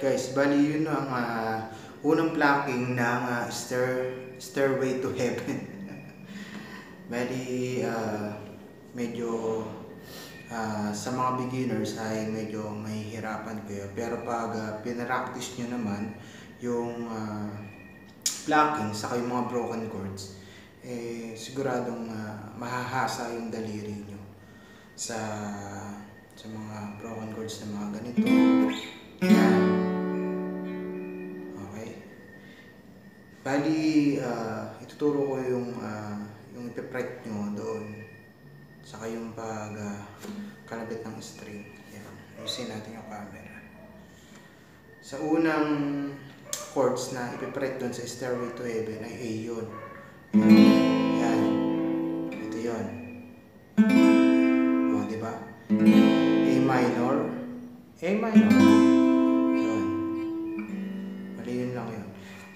Alright guys, bali yun ang unang plucking ng Stairway to Heaven. Bali medyo sa mga beginners ay medyo mahihirapan kayo. Pero pag pinractice nyo naman yung plucking sa yung mga broken chords, siguradong mahahasa yung daliri nyo sa mga broken chords na mga ganito. Yan. Okay. Bali, ituturo ko yung ipipret nyo doon. Saka yung kalabit ng string. Yan. Ayusin natin yung camera. Sa unang chords na ipipret doon sa Stairway to Heaven ay A yun. Yan. Ito yun. O, diba? A minor. A minor. Yun. Mali yun lang yun.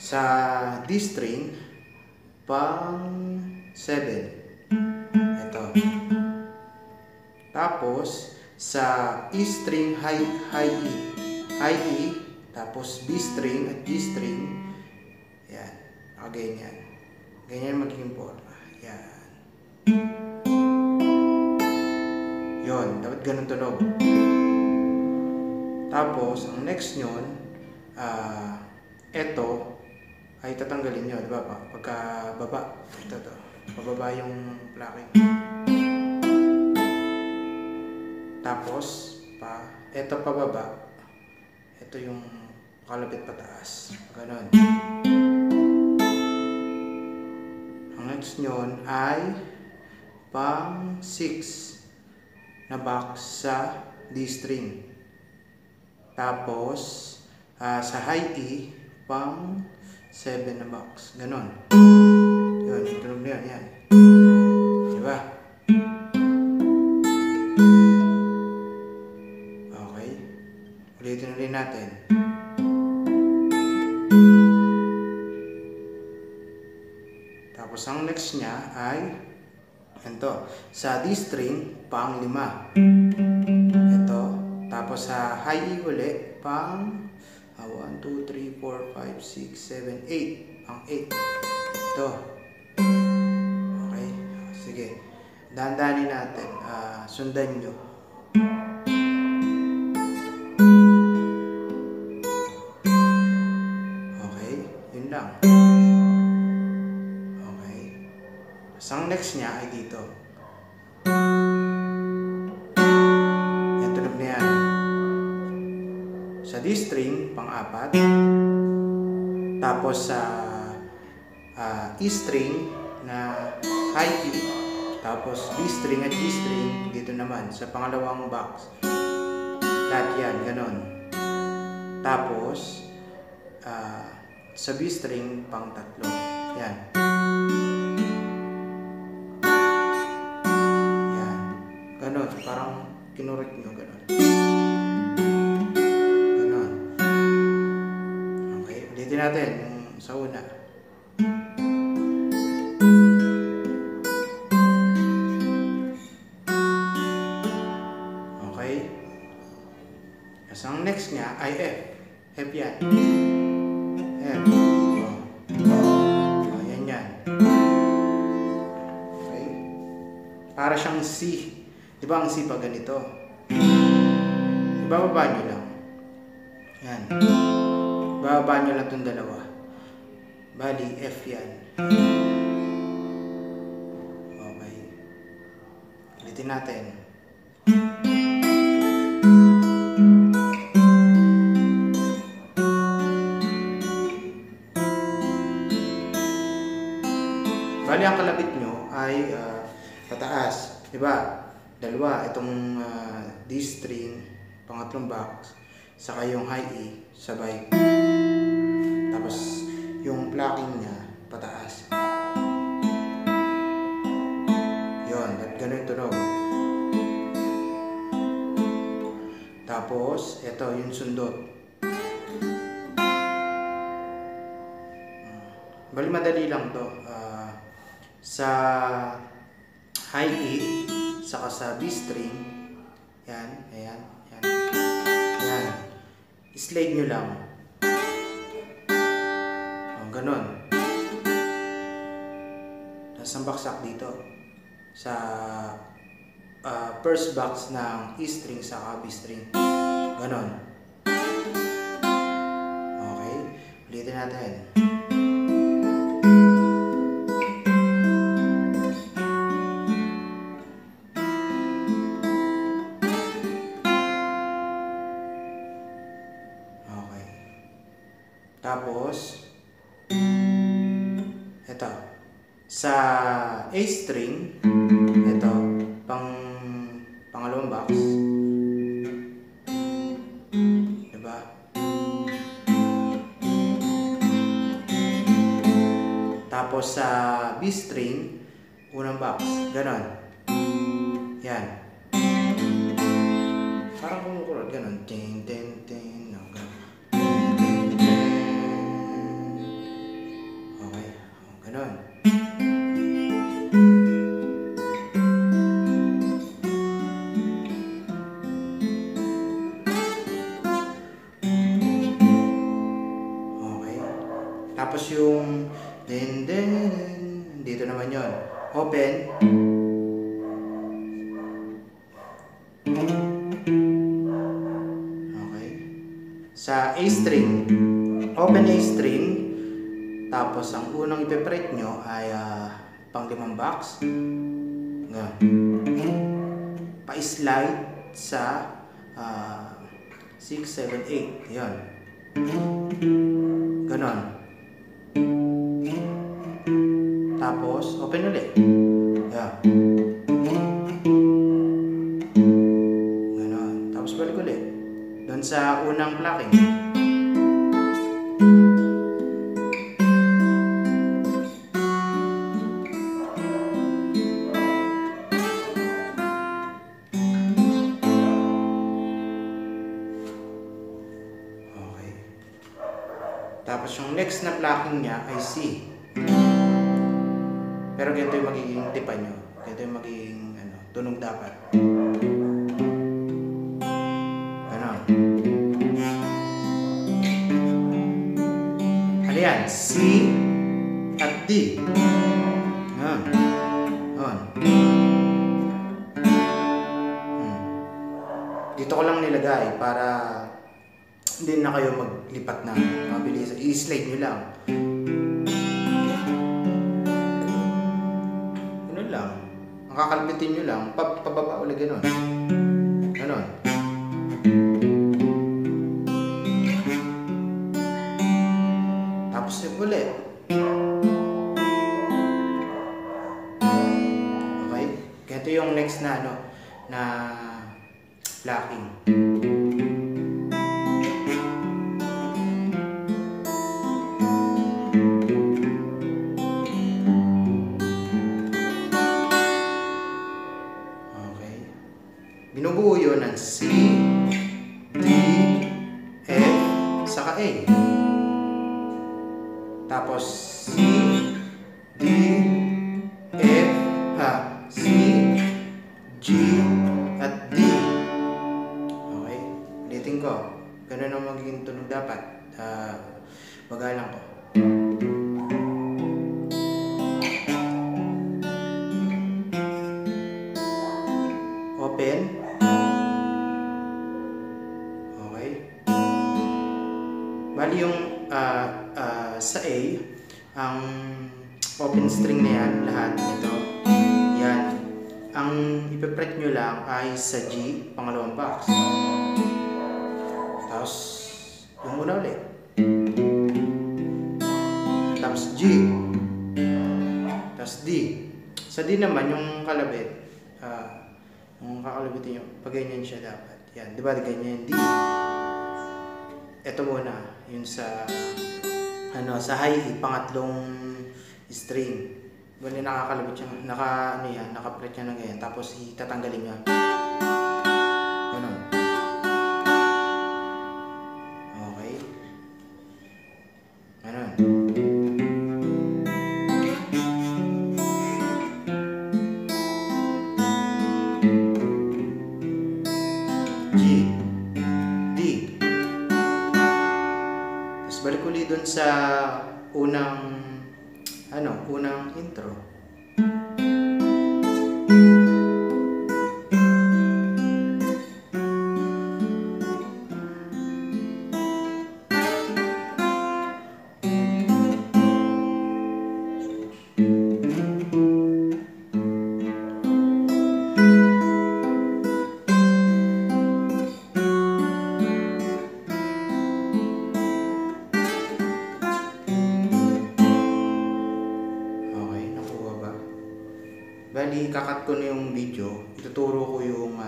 Sa D string, pang 7. Ito. Tapos, sa E string, high E. Tapos B string at G string. Yan. O, ganyan. Ganyan magiging forma. Yan. Yun. Dapat ganun tunog. Tapos, ang next nyon, eto, ay tatanggalin nyo, diba? Pagka baba, ito to. Pababa yung plucking. Tapos, eto pababa. Ito yung kalapit pataas. Ganon. Ang next nyon ay pang 6 na box sa D string. Tapos, sa high E, pang 7 na box. Ganon. Yun, yung tunog na yun. Yan. Diba? Okay. Ulitin ulit natin. Tapos, ang next niya ay ito. Sa D string, pang 5. Ito. Tapos sa high E uli, pang 1, 2, 3, 4, 5, 6, 7, 8. Pang 8. Ito. Okay. Sige. Dahan-dahanin natin. Sundan nyo. Okay. Yun lang. Okay. Ang next niya ay dito. Sa D string, pang-4. Tapos sa E string na high E. Tapos B string at G string dito naman sa pangalawang box. Lahat yan, ganon. Tapos sa B string, pang-3. Yan. Yan. Ganon. Parang kinurek nyo, ganon. Ulitin natin yung sa una. Okay. Kasi ang next niya ay F. F yan. F. Yan yan. Okay. Para siyang C. Diba ang C pag ganito? Ibababa nyo lang. Yan. Bababa nyo lang itong dalawa. Bali, F yan. Okay. Ulitin natin. Bali, ang kalapit nyo ay pataas. Diba? Dalawa. Itong D string, pangatlong box, saka yung high E, sabay. Tapos, yung plucking niya, pataas. Yun, at ganun yung tunog. Tapos, ito yung sundot. Bali, madali lang to. Sa high E, saka sa B string, yan, ayan, yan. Yan. slide nyo lang. Ganon. Tapos ang baksak dito sa first box ng E string sa B string. Ganon. Okay. Ulitin natin. Okay. Tapos ito, sa A string, ito, pangalawang box, diba? Tapos sa B string, unang box, ganon. Yan. Parang kumukulot, ganon. Tin, tin, tin, no, ganon. Okay, ganon. Tapos yung dito naman yon, open. Okay. Sa A string, open A string. Tapos ang unang ipe-fret nyo ay pang-limang box. Pa-slide sa 6, 7, 8. Yan. Ganon. Tapos, open ulit. Yeah. Ganon. Tapos balik ulit. Doon sa unang plucking. Okay. Tapos yung next na plucking niya ay C. Pero ganito yung magiging tipan nyo. Ganito yung magiging tunog dapat. Ganon. Ano yan? C at D. Ganon. Ganon. Dito ko lang nilagay para hindi na kayo maglipat na mabilis. I-slide nyo lang. Ang kakalbitin nyo lang, pababa ulit ganon. Ganon. Tapos yung ulit. Okay? Ganito yung next na na plucking. Binubuo yun ng C, D, F, saka A. Tapos C, D, F, C, G, at D. Okay? Ulitin ko. Ganun ang magiging tunog dapat. Bagalan ko. Open. Okay. Bali yung sa A, ang open string na yan, lahat ito, yan. Ang ipipret nyo lang ay sa G, pangalawang box. Tapos, yung una ulit. Tapos G. Tapos D. Sa D naman, yung kalabit, yung kakalabitin nyo, pag ganyan siya dapat. Yan, di ba ganyan D? Ito muna, yun sa sa high E, pangatlong string. Bali nakakalabit siya, nakapret siya ng ganyan. Tapos itatanggalin niya. Ganun. Okay. Ganun. G, D, sa unang unang intro. Okay, nakuha ba? Bali, kakat ko na yung video. Ituturo ko yung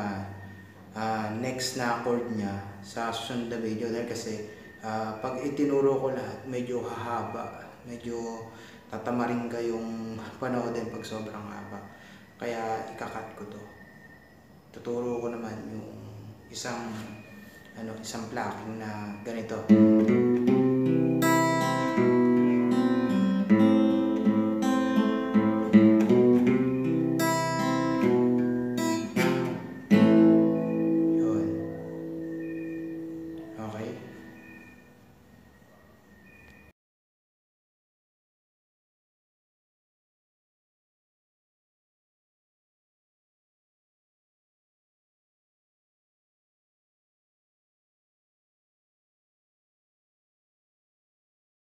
next na chord niya sa susunod na video dahil kasi pag itinuro ko lahat, medyo hahaba. Medyo tatamarin kayong panoodin pag sobrang haba. Kaya ikakat ko to. Tuturo ko naman yung isang isang plucking na ganito.